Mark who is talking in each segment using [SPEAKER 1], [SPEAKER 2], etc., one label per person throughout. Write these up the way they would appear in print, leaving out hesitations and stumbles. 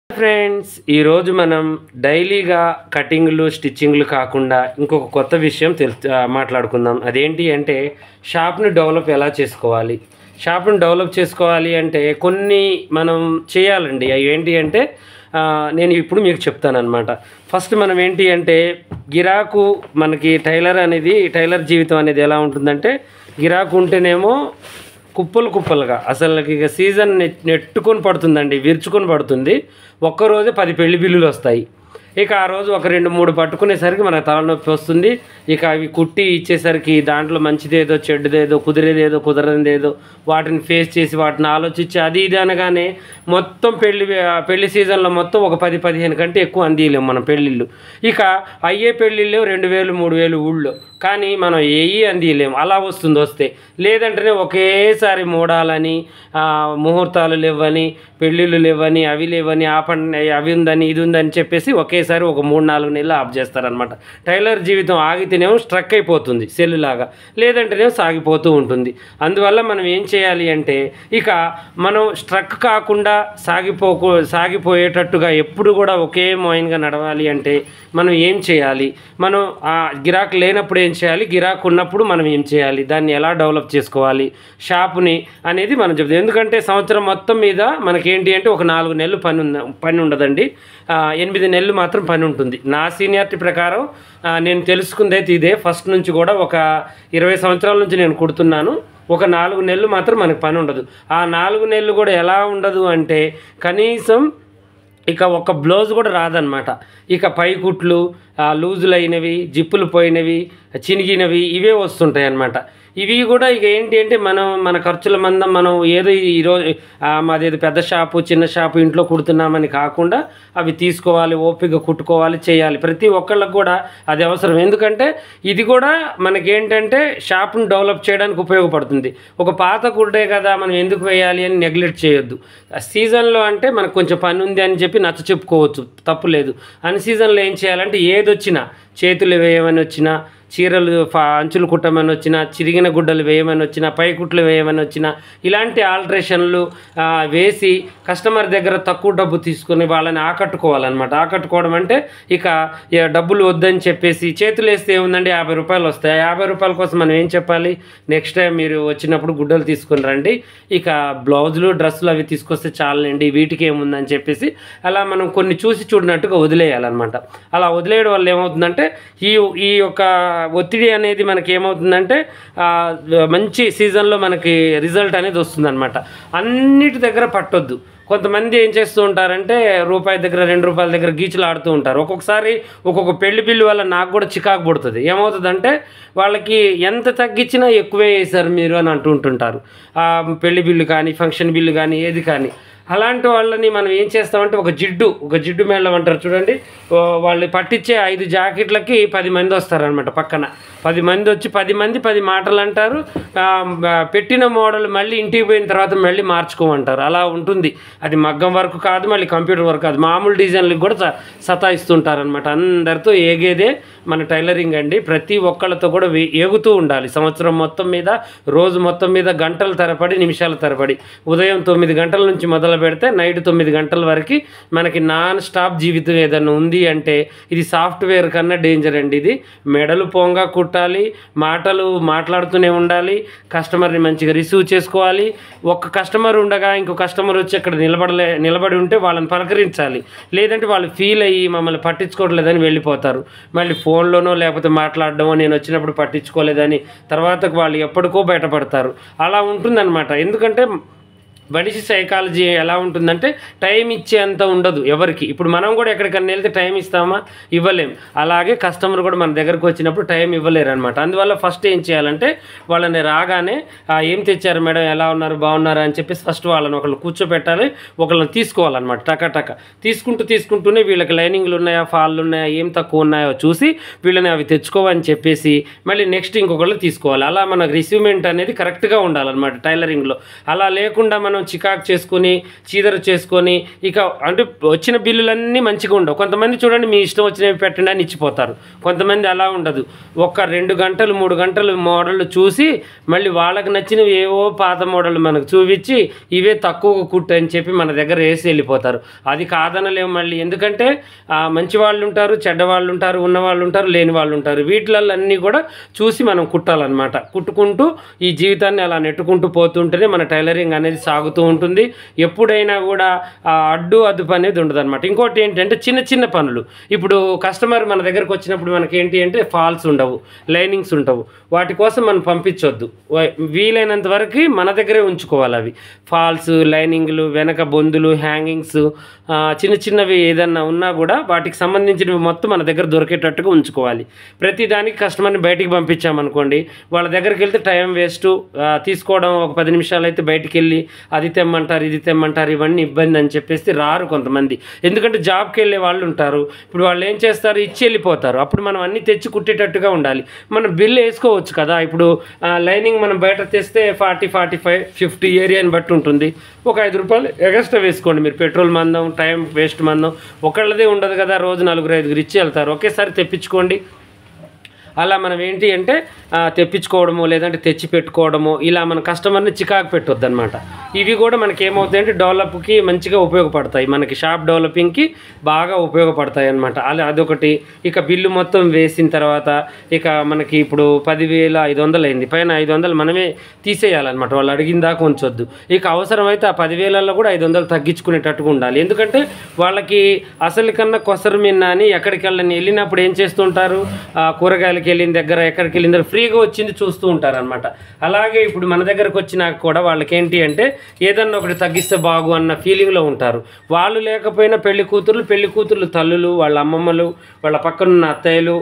[SPEAKER 1] Friends, ఈరోజు మనం డైలీగా కటింగ్లు స్టిచ్చింగ్లు కాకుండా ఇంకొక కొత్త విషయం మాట్లాడుకుందాం. అదేంటి అంటే షాప్ని డెవలప్ ఎలా చేసుకోవాలి. షాప్ని డెవలప్ చేసుకోవాలి అంటే కొన్ని మనం చేయాలండి. అవి ఏంటి అంటే నేను ఇప్పుడు మీకు చెప్తాను అనమాట. ఫస్ట్ మనం ఏంటి అంటే గిరాకు మనకి టైలర్ జీవితం అనేది ఎలా ఉంటుందంటే గిరాకు ఉంటేనేమో కుప్పలు కుప్పలుగా అసలు ఇక సీజన్ నెట్టుకొని పడుతుందండి, విరుచుకొని పడుతుంది. ఒక్కరోజే 10 పెళ్లి బిల్లులు వస్తాయి. ఇక ఆ రోజు ఒక 2-3 పట్టుకునేసరికి మనకు తలనొప్పి వస్తుంది. ఇక అవి కుట్టి ఇచ్చేసరికి దాంట్లో మంచిదేదో చెడ్డదేదో కుదిరేదేదో కుదరదేదో వాటిని ఫేస్ చేసి వాటిని ఆలోచించి అది ఇది అనగానే మొత్తం పెళ్లి సీజన్లో మొత్తం ఒక 10-15 కంటే ఎక్కువ అందియలేము మనం పెళ్ళిళ్ళు. ఇక అయ్యే పెళ్ళిళ్ళు 2000-3000 ఊళ్ళో, కానీ మనం ఏవి అందియలేము. అలా వస్తే లేదంటేనే ఒకేసారి మూడాలని ముహూర్తాలు లేవని పెళ్ళిళ్ళు లేవని అవి లేవని ఆ పండుగ అవి ఉందని ఇది ఉందని చెప్పేసి ఒకేసారి ఒక 3-4 నెలలు ఆఫ్ చేస్తారనమాట. టైలర్ జీవితం ఆగితేనేమో స్ట్రక్ అయిపోతుంది సెల్లులాగా, లేదంటేనేమో సాగిపోతూ ఉంటుంది. అందువల్ల మనం ఏం చేయాలి అంటే ఇక మనం స్ట్రక్ కాకుండా సాగిపోయేటట్టుగా ఎప్పుడు కూడా ఒకే మోయిన్గా నడవాలి అంటే మనం ఏం చేయాలి, మనం గిరాకు లేనప్పుడు ఏం చేయాలి, గిరాకు ఉన్నప్పుడు మనం ఏం చేయాలి, దాన్ని ఎలా డెవలప్ చేసుకోవాలి షాపుని అనేది మనం చెప్తాం. ఎందుకంటే సంవత్సరం మొత్తం మీద మనకేంటి అంటే ఒక 4 నెలలు పని ఉండదండి, 8 నెలలు మాత్రం పని ఉంటుంది. నా సీనియారిటీ ప్రకారం నేను తెలుసుకుందైతే ఇదే. ఫస్ట్ నుంచి కూడా ఒక 20 సంవత్సరాల నుంచి నేను కుడుతున్నాను. ఒక 4 నెలలు మాత్రం మనకు పని ఉండదు. ఆ 4 నెలలు కూడా ఎలా ఉండదు అంటే కనీసం ఇక ఒక బ్లౌజ్ కూడా రాదనమాట. ఇక పై కుట్లు లూజులైనవి, జిప్పులు పోయినవి, చినిగినవి ఇవే వస్తుంటాయి అన్నమాట. ఇవి కూడా ఇక ఏంటి అంటే మన ఖర్చుల మందం మనం ఏదో ఈరోజు మాదేదో పెద్ద షాపు చిన్న షాపు ఇంట్లో కుడుతున్నామని కాకుండా అవి తీసుకోవాలి, ఓపిక కుట్టుకోవాలి, చేయాలి. ప్రతి ఒక్కళ్ళకు కూడా అది అవసరం. ఎందుకంటే ఇది కూడా మనకేంటంటే షాప్ను డెవలప్ చేయడానికి ఉపయోగపడుతుంది. ఒక పాత కుట్టే కదా మనం ఎందుకు వేయాలి అని నెగ్లెక్ట్ చేయొద్దు. సీజన్లో అంటే మనకు కొంచెం పని ఉంది అని చెప్పి నచ్చ చెప్పుకోవచ్చు, తప్పు లేదు. అన్ సీజన్లో ఏం చేయాలంటే ఏదొచ్చినా చేతులు వేయమని వచ్చినా, చీరలు అంచులు కుట్టమని వచ్చినా, చిరిగిన గుడ్డలు వేయమని వచ్చినా, పై కుట్లు వేయమని వచ్చినా ఇలాంటి ఆల్ట్రేషన్లు వేసి కస్టమర్ దగ్గర తక్కువ డబ్బు తీసుకుని వాళ్ళని ఆకట్టుకోవాలన్నమాట. ఆకట్టుకోవడం అంటే ఇక డబ్బులు వద్దని చెప్పేసి చేతులు వేస్తే ఏముందండి 50 రూపాయలు వస్తాయి. 50 రూపాయల కోసం మనం ఏం చెప్పాలి, నెక్స్ట్ టైం మీరు వచ్చినప్పుడు గుడ్డలు తీసుకుని రండి, ఇక బ్లౌజులు డ్రెస్సులు అవి తీసుకొస్తే చాలండి, వీటికి ఏముందని చెప్పేసి అలా మనం కొన్ని చూసి చూడనట్టుగా వదిలేయాలన్నమాట. అలా వదిలేయడం వల్ల ఏమవుతుందంటే ఈ యొక్క ఒత్తిడి అనేది మనకి ఏమవుతుందంటే మంచి సీజన్లో మనకి రిజల్ట్ అనేది వస్తుందన్నమాట. అన్నిటి దగ్గర పట్టొద్దు. కొంతమంది ఏం చేస్తూ ఉంటారంటే రూపాయి దగ్గర 2 రూపాయల దగ్గర గీచులు ఆడుతూ ఉంటారు. ఒక్కొక్కసారి ఒక్కొక్క పెళ్లి బిల్లు వల్ల నాకు కూడా చికాకు పడుతుంది. ఏమవుతుందంటే వాళ్ళకి ఎంత తగ్గించినా ఎక్కువే వేశారు మీరు అని అంటుంటారు. పెళ్లి బిల్లు కానీ ఫంక్షన్ బిల్లు కానీ ఏది కానీ. అలాంటి వాళ్ళని మనం ఏం చేస్తామంటే ఒక జిడ్డు మేళం అంటారు చూడండి, వాళ్ళు పట్టించే 5 జాకెట్లకి 10 మంది వస్తారనమాట. పక్కన 10 మంది వచ్చి 10 మంది 10 మాటలు అంటారు. పెట్టిన మోడల్ మళ్ళీ ఇంటికి పోయిన తర్వాత మళ్ళీ మార్చుకోమంటారు. అలా ఉంటుంది. అది మగ్గం వర్క్ కాదు, మళ్ళీ కంప్యూటర్ వర్క్ కాదు, మామూలు డిజైన్లకు కూడా సతాయిస్తుంటారనమాట. అందరితో ఏగేదే మన టైలరింగ్ అండి. ప్రతి ఒక్కళ్ళతో కూడా ఏగుతూ ఉండాలి. సంవత్సరం మొత్తం మీద, రోజు మొత్తం మీద గంటల తరబడి, నిమిషాల తరబడి, ఉదయం 9 గంటల నుంచి మొదలు పెడితే నైట్ 9 గంటల వరకు మనకి నాన్ స్టాప్ జీవితం ఏదైనా ఉంది అంటే ఇది సాఫ్ట్వేర్ కన్నా డేంజర్ అండి. ఇది మెడలు పొంగా కుట్టాలి, మాటలు మాట్లాడుతూనే ఉండాలి, కస్టమర్ని మంచిగా రిసీవ్ చేసుకోవాలి. ఒక్క కస్టమర్ ఉండగా ఇంకో కస్టమర్ వచ్చి అక్కడ నిలబడి ఉంటే వాళ్ళని పలకరించాలి. లేదంటే వాళ్ళు ఫీల్ అయ్యి మమ్మల్ని పట్టించుకోవట్లేదని వెళ్ళిపోతారు. మళ్ళీ ఫోన్లోనో లేకపోతే మాట్లాడడమో నేను వచ్చినప్పుడు పట్టించుకోలేదని తర్వాత వాళ్ళు ఎప్పటికో బయటపడతారు. అలా ఉంటుందన్నమాట. ఎందుకంటే మనిషి సైకాలజీ ఎలా ఉంటుందంటే టైం ఇచ్చేంత ఉండదు ఎవరికి. ఇప్పుడు మనం కూడా ఎక్కడికన్నా వెళ్తే టైం ఇస్తామా, ఇవ్వలేం. అలాగే కస్టమర్ కూడా మన దగ్గరకు వచ్చినప్పుడు టైం ఇవ్వలేరు అనమాట. అందువల్ల ఫస్ట్ ఏం చేయాలంటే వాళ్ళని రాగానే ఏం తెచ్చారు మేడం, ఎలా ఉన్నారు, బాగున్నారా అని చెప్పేసి ఫస్ట్ వాళ్ళని ఒకళ్ళు కూర్చోబెట్టాలి, ఒకళ్ళని తీసుకోవాలన్నమాట. టక తీసుకుంటూనే వీళ్ళకి లైనింగ్లు ఉన్నాయా, ఫాళ్ళు ఉన్నాయా, ఏం తక్కువ ఉన్నాయో చూసి వీళ్ళని అవి తెచ్చుకోవని చెప్పేసి మళ్ళీ నెక్స్ట్ ఇంకొకళ్ళు తీసుకోవాలి. అలా మనకు రిసీవ్మెంట్ అనేది కరెక్ట్గా ఉండాలన్నమాట టైలరింగ్లో. అలా లేకుండా మనం మనం చికాకు చేసుకొని చీదర చేసుకొని ఇక అంటే వచ్చిన బిల్లులన్నీ మంచిగా ఉండవు. కొంతమంది చూడండి మీ ఇష్టం వచ్చినవి పెట్టండి అని ఇచ్చిపోతారు. కొంతమంది అలా ఉండదు. ఒక 2 గంటలు 3 గంటలు మోడళ్ళు చూసి మళ్ళీ వాళ్ళకి నచ్చినవి ఏవో పాత మోడళ్ళు మనకు చూపించి ఇవే తక్కువ కుట్టు అని చెప్పి మన దగ్గర వేసి వెళ్ళిపోతారు. అది కాదనలేము మళ్ళీ. ఎందుకంటే మంచి వాళ్ళు ఉంటారు, చెడ్డవాళ్ళు ఉంటారు, ఉన్నవాళ్ళు ఉంటారు, లేని వాళ్ళు ఉంటారు. వీటిలలో అన్నీ కూడా చూసి మనం కుట్టాలన్నమాట. కుట్టుకుంటూ ఈ జీవితాన్ని అలా నెట్టుకుంటూ పోతుంటేనే మన టైలరింగ్ అనేది సాగుతూ ఉంటుంది. ఎప్పుడైనా కూడా అడ్డు అదుపు అనేది ఉండదు అనమాట. ఇంకోటి ఏంటంటే చిన్న చిన్న పనులు. ఇప్పుడు కస్టమర్ మన దగ్గరకు వచ్చినప్పుడు మనకేంటి అంటే ఫాల్స్ ఉండవు, లైనింగ్స్ ఉండవు. వాటి కోసం మనం పంపించొద్దు. వీలైనంత వరకు మన దగ్గరే ఉంచుకోవాలి. అవి ఫాల్స్, లైనింగ్లు, వెనక బొందులు, హ్యాంగింగ్స్, చిన్న చిన్నవి ఏదన్నా ఉన్నా కూడా వాటికి సంబంధించినవి మొత్తం మన దగ్గర దొరికేటట్టుగా ఉంచుకోవాలి. ప్రతి దానికి కస్టమర్ని బయటికి పంపించామనుకోండి, వాళ్ళ దగ్గరికి వెళ్తే టైం వేస్ట్, తీసుకోవడం ఒక 10 నిమిషాలు అయితే బయటికి వెళ్ళి అది తెమ్మంటారు, ఇది తెమ్మంటారు, ఇవన్నీ ఇబ్బంది అని చెప్పేసి రారు కొంతమంది. ఎందుకంటే జాబ్కి వెళ్ళే వాళ్ళు ఉంటారు. ఇప్పుడు వాళ్ళు ఏం చేస్తారు, ఇచ్చి వెళ్ళిపోతారు. అప్పుడు మనం అన్నీ తెచ్చి కుట్టేటట్టుగా ఉండాలి. మనం బిల్ వేసుకోవచ్చు కదా. ఇప్పుడు లైనింగ్ మనం బయట తెస్తే 40, 45, 50 ఏరియాని బట్టి ఉంటుంది. ఒక 5 రూపాయలు ఎక్స్ట్రా వేసుకోండి. మీరు పెట్రోల్ మందం, టైం వేస్ట్ మందం ఒకళ్ళదే ఉండదు కదా. రోజు 4-5 ఇచ్చి వెళ్తారు. ఒకేసారి తెప్పించుకోండి. అలా మనం ఏంటి అంటే తెప్పించుకోవడము లేదంటే తెచ్చి పెట్టుకోవడము, ఇలా మన కస్టమర్ని చికాకు పెట్టొద్దు అనమాట. ఇవి కూడా మనకి ఏమవుతాయంటే డెవలప్కి మంచిగా ఉపయోగపడతాయి. మనకి షాప్ డెవలపింగ్కి బాగా ఉపయోగపడతాయి అనమాట. అదొకటి. ఇక బిల్లు మొత్తం వేసిన తర్వాత ఇక మనకి ఇప్పుడు 10,500 అయింది. పైన 500 మనమే తీసేయాలన్నమాట. వాళ్ళు అడిగిన దాకా ఉంచొద్దు. ఇక అవసరమైతే ఆ 10,000లో కూడా 500 తగ్గించుకునేటట్టుగా ఉండాలి. ఎందుకంటే వాళ్ళకి అసలు కన్నా కొసరు మిన్న అని ఎక్కడికి వెళ్ళినప్పుడు ఏం చేస్తుంటారు, కూరగాయలకి వెళ్ళిన దగ్గర ఎక్కడికి వెళ్ళిన దగ్గర ఫ్రీగా వచ్చింది చూస్తూ ఉంటారనమాట. అలాగే ఇప్పుడు మన దగ్గరకు వచ్చినాక కూడా వాళ్ళకి ఏంటి అంటే ఏదన్నా ఒకటి తగ్గిస్తే బాగు అన్న ఫీలింగ్లో ఉంటారు. వాళ్ళు లేకపోయినా పెళ్లి కూతుర్లు తల్లులు, వాళ్ళ అమ్మమ్మలు, వాళ్ళ పక్కనున్న అత్తయ్యలు,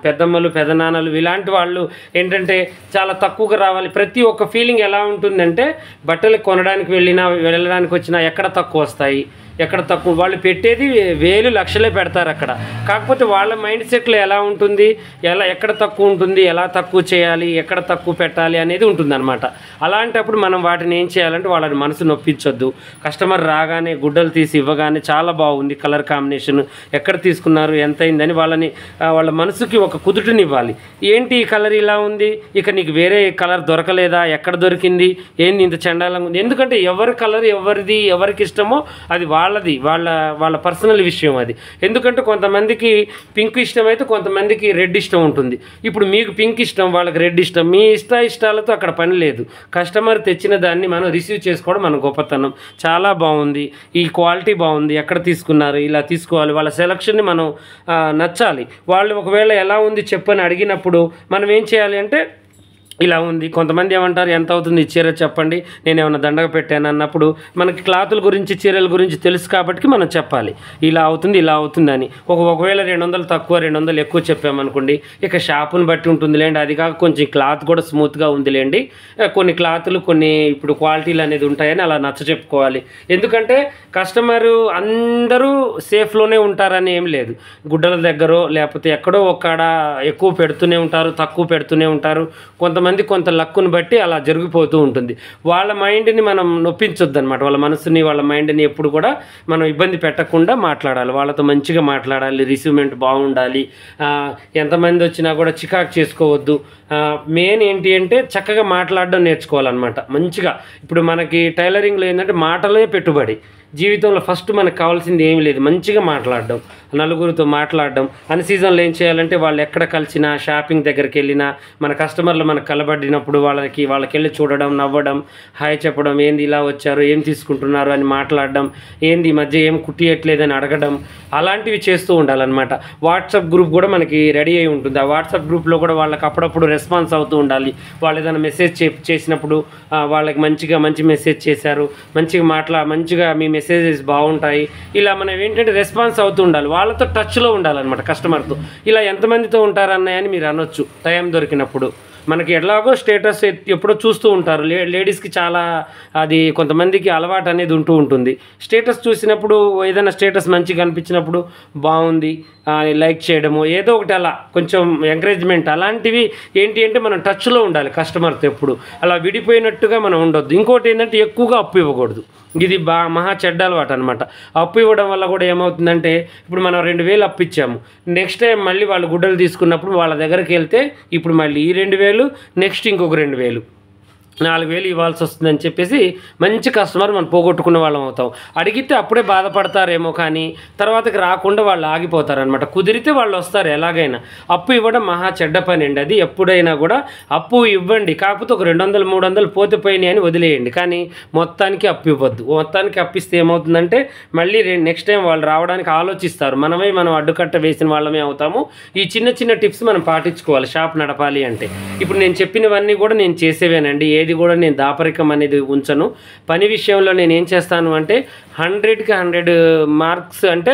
[SPEAKER 1] పెద్దమ్మలు, పెదనాన్నలు, ఇలాంటి వాళ్ళు ఏంటంటే చాలా తక్కువగా రావాలి. ప్రతి ఒక్క ఫీలింగ్ ఎలా ఉంటుందంటే బట్టలు కొనడానికి వెళ్ళడానికి వచ్చినా ఎక్కడ తక్కువ వస్తాయి, ఎక్కడ తక్కువ, వాళ్ళు పెట్టేది వేలు లక్షలే పెడతారు అక్కడ. కాకపోతే వాళ్ళ మైండ్ సెట్లో ఎలా ఉంటుంది, ఎక్కడ తక్కువ ఉంటుంది, ఎలా తక్కువ చేయాలి, ఎక్కడ తక్కువ పెట్టాలి అనేది ఉంటుందన్నమాట. అలాంటప్పుడు మనం వాటిని ఏం చేయాలంటే వాళ్ళని మనసు నొప్పించొద్దు. కస్టమర్ రాగానే గుడ్డలు తీసి ఇవ్వగానే చాలా బాగుంది కలర్ కాంబినేషన్, ఎక్కడ తీసుకున్నారు, ఎంత అయిందని వాళ్ళ మనసుకి ఒక కుదుటనివ్వాలి. ఏంటి ఈ కలర్ ఇలా ఉంది, ఇక నీకు వేరే కలర్ దొరకలేదా, ఎక్కడ దొరికింది, ఏంది ఇంత చండాలంగా ఉంది. ఎందుకంటే ఎవరి కలర్ ఎవరికి ఇష్టమో అది వాళ్ళ పర్సనల్ విషయం అది. ఎందుకంటే కొంతమందికి పింక్ ఇష్టం అయితే కొంతమందికి రెడ్ ఇష్టం ఉంటుంది. ఇప్పుడు మీకు పింక్ ఇష్టం, వాళ్ళకి రెడ్ ఇష్టం. మీ ఇష్టాలతో అక్కడ పని లేదు. కస్టమర్ తెచ్చిన దాన్ని మనం రిసీవ్ చేసుకోవడం మన గొప్పతనం. చాలా బాగుంది, ఈ క్వాలిటీ బాగుంది, ఎక్కడ తీసుకున్నారు, ఇలా తీసుకోవాలి. వాళ్ళ సెలక్షన్ని మనం నచ్చాలి. వాళ్ళు ఒకవేళ ఎలా ఉంది చెప్పని అడిగినప్పుడు మనం ఏం చేయాలి అంటే ఇలా ఉంది. కొంతమంది ఏమంటారు, ఎంత అవుతుంది ఈ చీర చెప్పండి, నేను ఏమైనా దండగ పెట్టాను అన్నప్పుడు మనకి క్లాతుల గురించి చీరల గురించి తెలుసు కాబట్టి మనం చెప్పాలి ఇలా అవుతుంది అని. ఒకవేళ 200 తక్కువ 200 ఎక్కువ చెప్పామనుకోండి, ఇక షాపుని బట్టి ఉంటుందిలేండి. అది కాక కొంచెం క్లాత్ కూడా స్మూత్గా ఉందిలేండి, కొన్ని క్లాతులు కొన్ని ఇప్పుడు క్వాలిటీలు అనేది ఉంటాయని అలా నచ్చ చెప్పుకోవాలి. ఎందుకంటే కస్టమరు అందరూ సేఫ్లోనే ఉంటారని ఏం లేదు. గుడ్డల దగ్గర లేకపోతే ఎక్కడో ఒక్కడ ఎక్కువ పెడుతూనే ఉంటారు, తక్కువ పెడుతూనే ఉంటారు. కొంత లక్కును బట్టి అలా జరిగిపోతూ ఉంటుంది. వాళ్ళ మైండ్ని మనం నొప్పించొద్దు అనమాట. వాళ్ళ మనసుని వాళ్ళ మైండ్ని ఎప్పుడు కూడా మనం ఇబ్బంది పెట్టకుండా మాట్లాడాలి. వాళ్ళతో మంచిగా మాట్లాడాలి, రిసీవ్మెంట్ బాగుండాలి. ఎంతమంది వచ్చినా కూడా చికాకు చేసుకోవద్దు. మెయిన్ ఏంటి అంటే చక్కగా మాట్లాడడం నేర్చుకోవాలన్నమాట. మంచిగా ఇప్పుడు మనకి టైలరింగ్లో ఏంటంటే మాటలే పెట్టుబడి. జీవితంలో ఫస్ట్ మనకు కావాల్సింది ఏమీ లేదు, మంచిగా మాట్లాడడం, నలుగురితో మాట్లాడడం. అన్ సీజన్లో ఏం చేయాలంటే వాళ్ళు ఎక్కడ కలిసినా, షాపింగ్ దగ్గరికి వెళ్ళినా, మన కస్టమర్లు మనకు కలబడినప్పుడు వాళ్ళకి వెళ్ళి చూడడం, నవ్వడం, హాయ్ చెప్పడం, ఏంది ఇలా వచ్చారు, ఏం తీసుకుంటున్నారు అని మాట్లాడడం, ఏంది ఈ మధ్య ఏం కుట్టియట్లేదని అడగడం, అలాంటివి చేస్తూ ఉండాలన్నమాట. వాట్సాప్ గ్రూప్ కూడా మనకి రెడీ అయి ఉంటుంది. ఆ వాట్సాప్ గ్రూప్లో కూడా వాళ్ళకి అప్పుడప్పుడు రెస్పాన్స్ అవుతూ ఉండాలి. వాళ్ళు ఏదైనా మెసేజ్ చేసినప్పుడు వాళ్ళకి మంచి మెసేజ్ చేశారు, మంచిగా మీ మెసేజెస్ బాగుంటాయి, ఇలా మనం ఏంటంటే రెస్పాన్స్ అవుతూ ఉండాలి. వాళ్ళతో టచ్లో ఉండాలన్నమాట కస్టమర్తో. ఇలా ఎంతమందితో ఉంటారన్నాయని మీరు అనొచ్చు టైం దొరికినప్పుడు. మనకి ఎలాగో స్టేటస్ ఎప్పుడో చూస్తూ ఉంటారు. లేడీస్కి చాలా అది కొంతమందికి అలవాటు అనేది ఉంటుంది. స్టేటస్ చూసినప్పుడు ఏదైనా స్టేటస్ మంచిగా అనిపించినప్పుడు బాగుంది, లైక్ చేయడము ఏదో ఒకటి అలా కొంచెం ఎంకరేజ్మెంట్ అలాంటివి ఏంటి అంటే మనం టచ్లో ఉండాలి కస్టమర్తో ఎప్పుడు. అలా విడిపోయినట్టుగా మనం ఉండొద్దు. ఇంకోటి ఏంటంటే ఎక్కువగా అప్పు ఇవ్వకూడదు. ఇది మహా చెడ్డ అలవాటు అనమాట. అప్పు ఇవ్వడం వల్ల కూడా ఏమవుతుందంటే ఇప్పుడు మనం 2000 అప్పు ఇచ్చాము, నెక్స్ట్ టైం మళ్ళీ వాళ్ళు గుడ్డలు తీసుకున్నప్పుడు వాళ్ళ దగ్గరికి వెళ్తే ఇప్పుడు మళ్ళీ ఈ 2000 నెక్స్ట్ ఇంకొక 2000 4000 ఇవ్వాల్సి వస్తుందని చెప్పేసి మంచి కస్టమర్ మనం పోగొట్టుకున్న వాళ్ళం అవుతాం. అడిగితే అప్పుడే బాధపడతారేమో కానీ తర్వాతకి రాకుండా వాళ్ళు ఆగిపోతారనమాట. కుదిరితే వాళ్ళు వస్తారు ఎలాగైనా. అప్పు ఇవ్వడం మహా చెడ్డ పని అండి. అది ఎప్పుడైనా కూడా అప్పు ఇవ్వండి, కాకపోతే ఒక 200 300 పోతే పోయినాయి అని వదిలేయండి, కానీ మొత్తానికి అప్పు ఇవ్వద్దు. మొత్తానికి అప్పిస్తే ఏమవుతుందంటే మళ్ళీ నెక్స్ట్ టైం వాళ్ళు రావడానికి ఆలోచిస్తారు, మనం అడ్డుకట్ట వేసిన వాళ్ళమే అవుతాము. ఈ చిన్న చిన్న టిప్స్ మనం పాటించుకోవాలి షాప్ నడపాలి అంటే. ఇప్పుడు నేను చెప్పినవన్నీ కూడా నేను చేసేవేనండి. ఏది కూడా నేను దాపరికం అనేది ఉంచను. పని విషయంలో నేను ఏం చేస్తాను అంటే 100కి 100 మార్క్స్ అంటే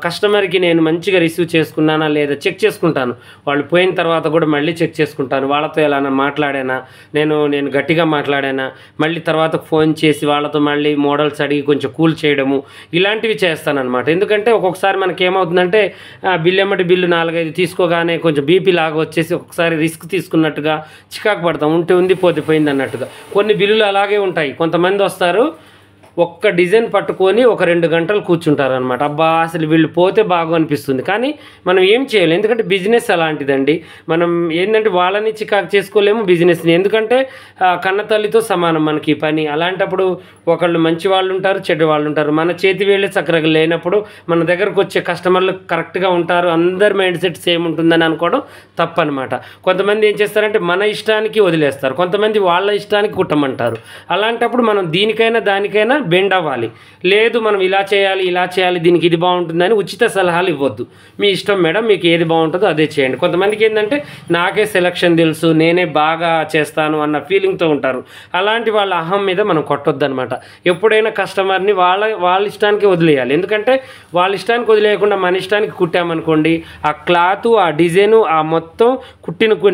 [SPEAKER 1] కస్టమర్కి నేను మంచిగా రిసీవ్ చేసుకున్నానా లేదా చెక్ చేసుకుంటాను. వాళ్ళు పోయిన తర్వాత కూడా మళ్ళీ చెక్ చేసుకుంటాను. వాళ్ళతో ఎలా మాట్లాడానా, నేను గట్టిగా మాట్లాడానా, మళ్ళీ తర్వాత ఫోన్ చేసి వాళ్ళతో మళ్ళీ మోడల్స్ అడిగి కొంచెం కూల్ చేయడము ఇలాంటివి చేస్తానన్నమాట. ఎందుకంటే ఒక్కొక్కసారి మనకి ఏమవుతుందంటే బిల్లు 4-5 తీసుకోగానే కొంచెం బీపీ లాగా వచ్చేసి ఒక్కొక్కసారి రిస్క్ తీసుకున్నట్టుగా చికాకు పడతాం. ఉంది పోతే పోయింది అన్నట్టుగా. కొన్ని బిల్లులు అలాగే ఉంటాయి. కొంతమంది వస్తారు ఒక్క డిజైన్ పట్టుకొని ఒక 2 గంటలు కూర్చుంటారు అనమాట. అబ్బా అసలు వీళ్ళు పోతే బాగు అనిపిస్తుంది, కానీ మనం ఏం చేయాలి, ఎందుకంటే బిజినెస్ అలాంటిదండి. మనం ఏంటంటే వాళ్ళని చికాకు చేసుకోలేము బిజినెస్ని, ఎందుకంటే కన్న తల్లితో సమానం మనకి పని. అలాంటప్పుడు ఒకళ్ళు మంచి వాళ్ళు ఉంటారు, చెడ్డ వాళ్ళు ఉంటారు. మన చేతి వేళ్ళే చక్కగా లేనప్పుడు మన దగ్గరకు వచ్చే కస్టమర్లు కరెక్ట్గా ఉంటారు, అందరి మైండ్ సెట్ సేమ్ ఉంటుందని అనుకోవడం తప్పనమాట. కొంతమంది ఏం చేస్తారంటే మన ఇష్టానికి వదిలేస్తారు, కొంతమంది వాళ్ళ ఇష్టానికి కుట్టమంటారు. అలాంటప్పుడు మనం దానికైనా బెండ్ అవ్వాలి. లేదు మనం ఇలా చేయాలి దీనికి ఇది బాగుంటుందని ఉచిత సలహాలు ఇవ్వద్దు. మీ ఇష్టం మేడం, మీకు ఏది బాగుంటుందో అదే చేయండి. కొంతమందికి ఏంటంటే నాకే సెలక్షన్ తెలుసు, నేనే బాగా చేస్తాను అన్న ఫీలింగ్తో ఉంటారు. అలాంటి వాళ్ళ అహం మీద మనం కొట్టొద్దు అనమాట. ఎప్పుడైనా కస్టమర్ని వాళ్ళ ఇష్టానికి వదిలేయాలి. ఎందుకంటే వాళ్ళ ఇష్టానికి వదిలేయకుండా మన ఇష్టానికి కుట్టామనుకోండి, ఆ క్లాత్ ఆ డిజైను ఆ మొత్తం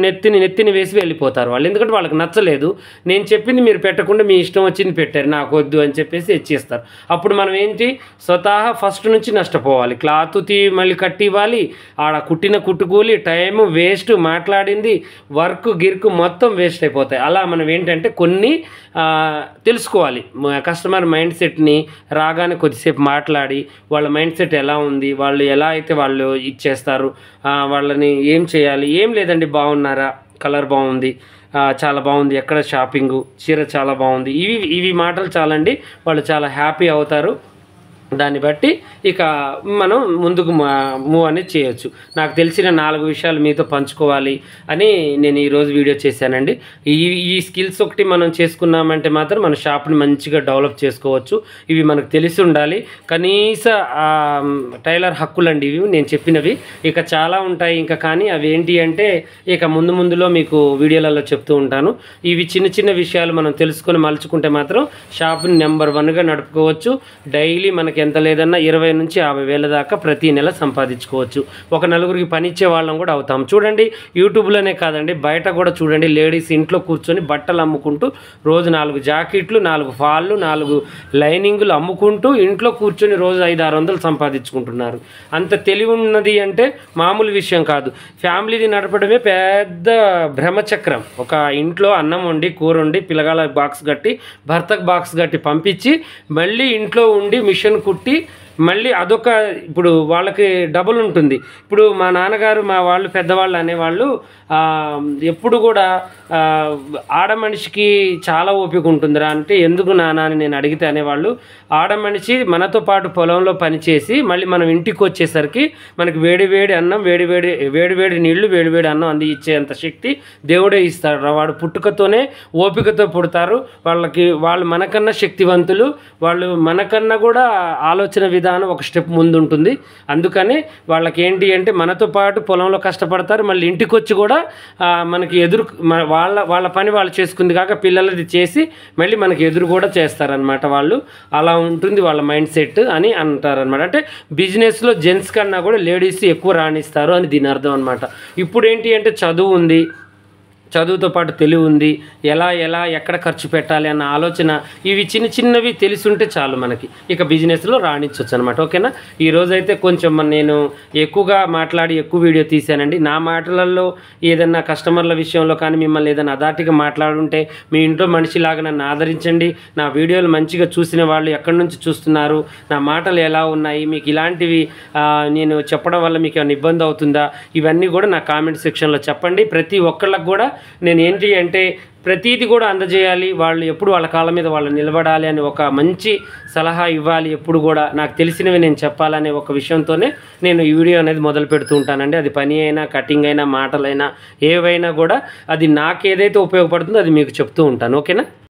[SPEAKER 1] నెత్తిని వేసి వెళ్ళిపోతారు వాళ్ళు. ఎందుకంటే వాళ్ళకి నచ్చలేదు, నేను చెప్పింది మీరు పెట్టకుండా మీ ఇష్టం వచ్చింది పెట్టారు, నాకు వద్దు అని చెప్పేసి ఇచ్చేస్తారు. అప్పుడు మనం ఏంటి స్వతహా ఫస్ట్ నుంచి నష్టపోవాలి. క్లాత్ మళ్ళీ కట్టి ఇవ్వాలి, ఆడ కుట్టిన కుట్టుకూలి, టైము వేస్ట్, మాట్లాడింది వర్క్ గిర్కు మొత్తం వేస్ట్ అయిపోతాయి. అలా మనం ఏంటంటే కొన్ని తెలుసుకోవాలి. కస్టమర్ మైండ్ సెట్ని రాగానే కొద్దిసేపు మాట్లాడి వాళ్ళ మైండ్ సెట్ ఎలా ఉంది, వాళ్ళు ఎలా అయితే వాళ్ళు ఇచ్చేస్తారు, వాళ్ళని ఏం చేయాలి, ఏం లేదండి బాగున్నారా, కలర్ బాగుంది, చాలా బాగుంది, ఎక్కడ షాపింగు, చీర చాలా బాగుంది, ఇవి మాటలు చాలండి, వాళ్ళు చాలా హ్యాపీ అవుతారు. దాన్ని బట్టి ఇక మనం ముందుకు మూవ్ అనేది చేయొచ్చు. నాకు తెలిసిన 4 విషయాలు మీతో పంచుకోవాలి అని నేను ఈరోజు వీడియో చేశానండి. ఈ స్కిల్స్ ఒకటి మనం చేసుకున్నామంటే మాత్రం మన షాప్ని మంచిగా డెవలప్ చేసుకోవచ్చు. ఇవి మనకు తెలిసి ఉండాలి. కనీస టైలర్ హక్కులండి ఇవి నేను చెప్పినవి. ఇక చాలా ఉంటాయి ఇంకా, కానీ అవి ఏంటి అంటే ఇక ముందులో మీకు వీడియోలలో చెప్తూ ఉంటాను. ఇవి చిన్న విషయాలు మనం తెలుసుకొని మలుచుకుంటే మాత్రం షాప్ని నెంబర్ 1గా నడుపుకోవచ్చు. డైలీ మనకి ఎంత లేదన్నా 20 నుంచి 50 వేల దాకా ప్రతి నెల సంపాదించుకోవచ్చు. ఒక నలుగురికి పనిచ్చే వాళ్ళం కూడా అవుతాం. చూడండి, యూట్యూబ్లోనే కాదండి బయట కూడా చూడండి, లేడీస్ ఇంట్లో కూర్చొని బట్టలు అమ్ముకుంటూ రోజు 4 జాకెట్లు, 4 ఫాళ్ళు, 4 లైనింగులు అమ్ముకుంటూ ఇంట్లో కూర్చొని రోజు 500-600 సంపాదించుకుంటున్నారు. అంత తెలివి ఉన్నది అంటే మామూలు విషయం కాదు. ఫ్యామిలీని నడపడమే పెద్ద బ్రహ్మచక్రం. ఒక ఇంట్లో అన్నం వండి, కూర వండి, పిల్లగాళ్ళ బాక్స్ కట్టి, భర్తకు బాక్స్ కట్టి పంపించి మళ్ళీ ఇంట్లో ఉండి మిషన్ కుట్టి మళ్ళీ అదొక ఇప్పుడు వాళ్ళకి డబుల్ ఉంటుంది. ఇప్పుడు మా నాన్నగారు మా వాళ్ళు పెద్దవాళ్ళు అనేవాళ్ళు ఎప్పుడు కూడా ఆడ మనిషికి చాలా ఓపిక ఉంటుందిరా అంటే, ఎందుకు నాన్న అని నేను అడిగితే అనేవాళ్ళు, ఆడ మనిషి మనతో పాటు పొలంలో పనిచేసి మళ్ళీ మనం ఇంటికి వచ్చేసరికి మనకి వేడి అన్నం, వేడి నీళ్లు, వేడి అన్నం ఇచ్చేంత శక్తి దేవుడే ఇస్తాడు. వాడు పుట్టుకతోనే ఓపికతో పుడతారు. వాళ్ళు మనకన్నా శక్తివంతులు, వాళ్ళు మనకన్నా కూడా ఆలోచన విధానం ఒక స్టెప్ ముందు ఉంటుంది. అందుకని వాళ్ళకి ఏంటి అంటే మనతో పాటు పొలంలో కష్టపడతారు, మళ్ళీ ఇంటికి వచ్చి కూడా మనకి వాళ్ళ పని వాళ్ళు చేసుకుంది కాక పిల్లలది చేసి మళ్ళీ మనకి ఎదురు కూడా చేస్తారనమాట. వాళ్ళు అలా ఉంటుంది వాళ్ళ మైండ్ సెట్ అని అంటారనమాట. అంటే బిజినెస్లో జెంట్స్ కన్నా కూడా లేడీస్ ఎక్కువ రాణిస్తారు అని దీని అర్థం అనమాట. ఇప్పుడు ఏంటి అంటే చదువు ఉంది, చదువుతో పాటు తెలివి ఉంది, ఎలా ఎక్కడ ఖర్చు పెట్టాలి అన్న ఆలోచన, ఇవి చిన్నవి తెలిసుంటే చాలు మనకి ఇక బిజినెస్లో రాణించవచ్చు అనమాట. ఓకేనా. ఈరోజైతే కొంచెం నేను ఎక్కువగా మాట్లాడి ఎక్కువ వీడియో తీశానండి. నా మాటలలో ఏదన్నా కస్టమర్ల విషయంలో కానీ మిమ్మల్ని ఏదైనా అదాటిగా మాట్లాడుంటే మీ ఇంట్లో మనిషిలాగా నన్ను ఆదరించండి. నా వీడియోలు మంచిగా చూసిన వాళ్ళు ఎక్కడి నుంచి చూస్తున్నారు, నా మాటలు ఎలా ఉన్నాయి, మీకు ఇలాంటివి నేను చెప్పడం వల్ల మీకు ఏమైనా ఇబ్బంది అవుతుందా, ఇవన్నీ కూడా నా కామెంట్ సెక్షన్లో చెప్పండి. ప్రతి ఒక్కళ్ళకు కూడా నేను ఏంటి అంటే ప్రతీది కూడా అందజేయాలి, వాళ్ళు ఎప్పుడు వాళ్ళ కాళ్ళ మీద వాళ్ళు నిలబడాలి అని ఒక మంచి సలహా ఇవ్వాలి, ఎప్పుడు కూడా నాకు తెలిసినవి నేను చెప్పాలనే ఒక విషయంతోనే నేను ఈ వీడియో అనేది మొదలు పెడుతూ ఉంటానండి. అది పని అయినా, కటింగ్ అయినా, మాటలైనా, ఏవైనా కూడా అది నాకు ఏదైతే ఉపయోగపడుతుందో అది మీకు చెప్తూ ఉంటాను. ఓకేనా.